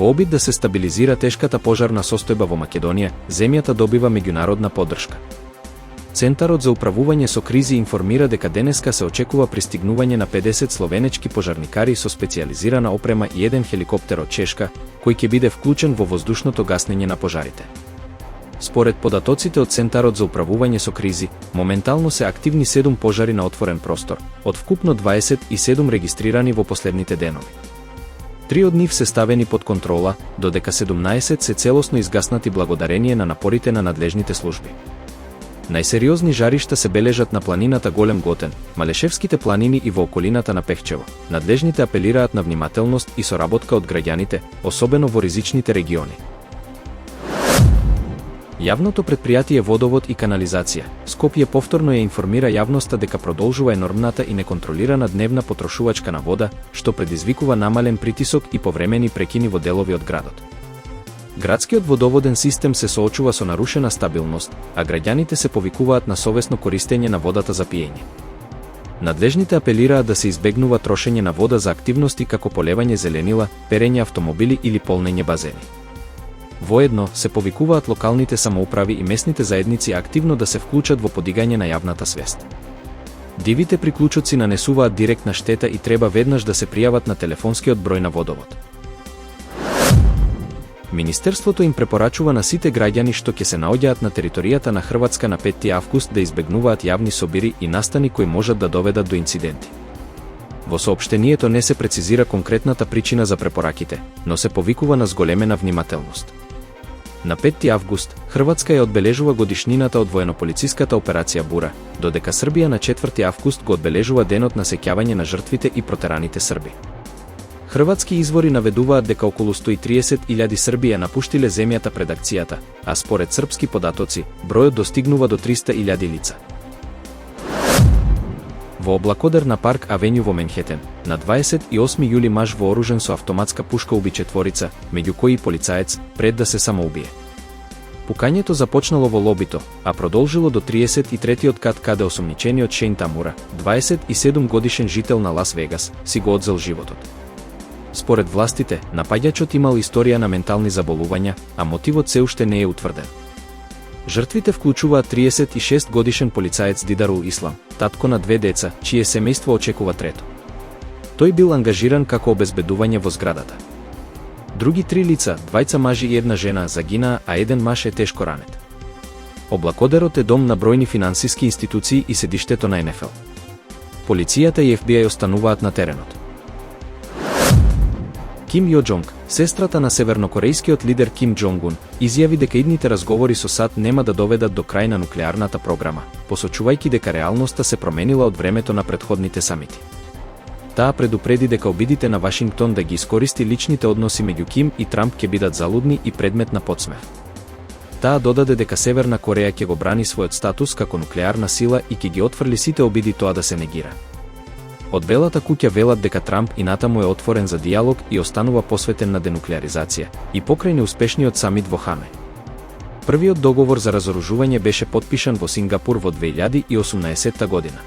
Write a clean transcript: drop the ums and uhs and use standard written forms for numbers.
Во обид да се стабилизира тешката пожарна состојба во Македонија, земјата добива меѓународна поддршка. Центарот за управување со кризи информира дека денеска се очекува пристигнување на 50 словенечки пожарникари со специјализирана опрема и еден хеликоптер од Чешка, кој ќе биде вклучен во воздушното гаснење на пожарите. Според податоците од Центарот за управување со кризи, моментално се активни 7 пожари на отворен простор, од вкупно 27 регистрирани во последните денови. 3 од нив се ставени под контрола, додека 17 се целосно изгаснати благодарение на напорите на надлежните служби. Најсериозни жаришта се бележат на планината Голем Готен, Малешевските планини и во околината на Пехчево. Надлежните апелираат на внимателност и соработка од граѓаните, особено во ризичните региони. Јавното претпријатие Водовод и канализација, Скопје повторно ја информира јавноста дека продолжува енормната и неконтролирана дневна потрошувачка на вода, што предизвикува намален притисок и повремени прекини во делови од градот. Градскиот водоводен систем се соочува со нарушена стабилност, а граѓаните се повикуваат на совесно користење на водата за пиење. Надлежните апелираат да се избегнува трошење на вода за активности како полевање зеленила, перење автомобили или полнење базени. Воедно се повикуваат локалните самоуправи и местните заедници активно да се вклучат во подигање на јавната свест. Дивите приклучоци нанесуваат директна штета и треба веднаш да се пријават на телефонскиот број на Водовод. Министерството им препорачува на сите граѓани што ќе се наоѓаат на територијата на Хрватска на 5 август да избегнуваат јавни собири и настани кои можат да доведат до инциденти. Во соопштението не се прецизира конкретната причина за препораките, но се повикува на зголемена внимателност. На 5 август, Хрватска ја одбележува годишнината од воено-полициската операција Бура, додека Србија на 4 август го одбележува денот на сеќавање на жртвите и протераните срби. Хрватски извори наведуваат дека околу 130.000 Срби ја напуштиле земјата пред акцијата, а според српски податоци, бројот достигнува до 300.000 лица. Во облакодар на Парк Авенју во Менхетен, на 28 јули маж вооружен со автоматска пушка уби 4, меѓу кои и полицаец, пред да се самоубие. Пукањето започнало во лобито, а продолжило до 33-тиот кат каде осомничениот Шейн Тамура, 27 годишен жител на Лас Вегас, си го одзел животот. Според властите, напаѓачот имал историја на ментални заболувања, а мотивот се уште не е утврден. Жртвите вклучуваат 36 годишен полицаец Дидарул Ислам, татко на 2 деца, чие семејство очекува трето. Тој бил ангажиран како обезбедување во зградата. Други 3 лица, 2 мажи и 1 жена, загинаа, а 1 маж е тешко ранет. Облакодерот е дом на бројни финансиски институции и седиштето на НФЛ. Полицијата и FBI остануваат на теренот. Ким Јо Џонг, сестрата на севернокорејскиот лидер Ким Џонг Ун, изјави дека идните разговори со САД нема да доведат до крај на нуклеарната програма, посочувајќи дека реалноста се променила од времето на претходните самити. Таа предупреди дека обидите на Вашингтон да ги искористи личните односи меѓу Ким и Трамп ќе бидат залудни и предмет на подсмех. Таа додаде дека Северна Кореја ќе го брани својот статус како нуклеарна сила и ќе ги отфрли сите обиди тоа да се негира. Од Белата куќа велат дека Трамп и натаму е отворен за дијалог и останува посветен на денуклеаризација, и покрај неуспешниот самит во Хаме. Првиот договор за разоружување беше потпишан во Сингапур во 2018 година.